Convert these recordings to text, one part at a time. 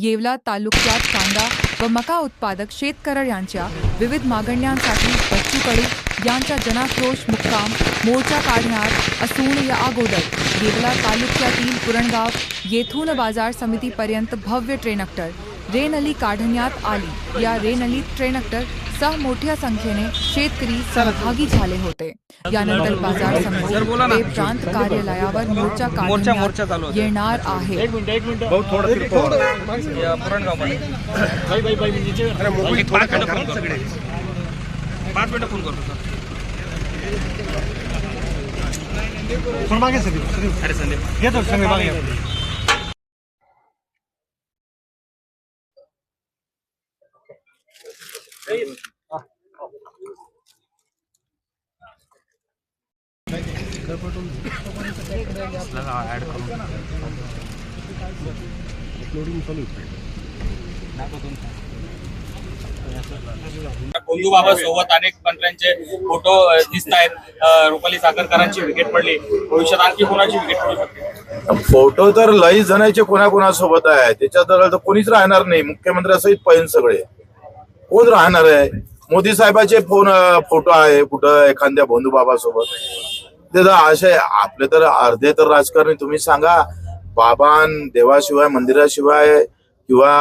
येवला तालुक्यात कांदा व मका उत्पादक शेतकऱ्यांच्या विविध मागण्यांसाठी बच्चू कडू यांचा जनाक्रोश मुक्काम मोर्चा काढणार असून या अगोदर येवला तालुक्यातील पुरणगाव येथून बाजार समितीपर्यंत भव्य ट्रेनक्टर रेनली काढण्यात आली। या रेनलीत ट्रेनक्टर सह मोठ्या संख्येने शेतकरी सहभागी झाले होते। यानंतर बाजार समिती प्रांत कार्यालयावर मोर्चा काढण्यात येणार आहे। गोंदूबाबा सोबत अनेक मंत्र्यांचे फोटो दिसत आहेत। रुपाली साखरकरांची विकेट पडली, भविष्यात आणखी कोणाची विकेट पडू शकते? फोटो तर लई जणांचे कोणाकोणासोबत आहे, त्याच्यात कोणीच राहणार नाही। मुख्यमंत्र्यासहित पैन सगळे कोण राहणार आहे? मोदी साहेबांचे फोटो आहे कुठं एखाद्या बंधूबाबा सोबत? ते तर असे आपले तर अर्धे तर राजकारणी तुम्ही सांगा, बाबान देवाशिवाय मंदिराशिवाय किंवा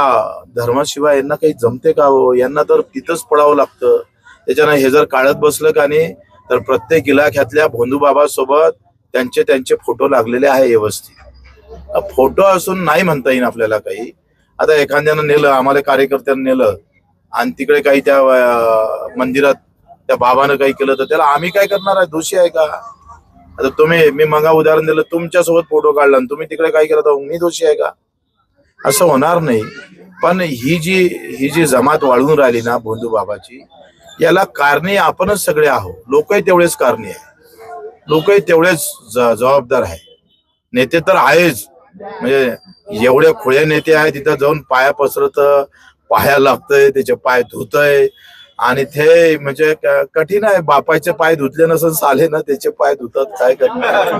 धर्माशिवाय यांना काही जमते का हो? यांना तर तिथंच पडावं लागतं। त्याच्यानं हे जर काढत बसलं का नाही तर प्रत्येक इलाख्यातल्या भोंदूबाबा सोबत त्यांचे फोटो लागलेले आहे व्यवस्थित। फोटो असून नाही म्हणता येईल आपल्याला काही। आता एखाद्यानं नेलं, आम्हाला कार्यकर्त्यांनी नेलं आणि तिकडे काही त्या मंदिरात त्या बाबानं काही केलं तर त्याला आम्ही काय करणार आहे? दोषी आहे का? आता मी मगा उदाहरण दिलं, तुमच्यासोबत फोटो काढला आणि तुम्ही तिकडे काय केलं तर मी दोषी आहे का? असं होणार नाही। पण ही जी जमात वाढून राहिली ना भोंदू बाबाची, याला कारणे आपणच सगळे आहोत। लोकही तेवढेच कारणे आहे, लोकही तेवढेच जबाबदार आहे। नेते तर आहेच, म्हणजे एवढे खुळे नेते आहे, तिथं जाऊन पाया पसरत पाया लागतंय, त्याचे पाय धुतय आणि ते म्हणजे कठीण आहे। बापाचे पाय धुतले नसून साले ना त्याचे पाय धुतात, काय करणार?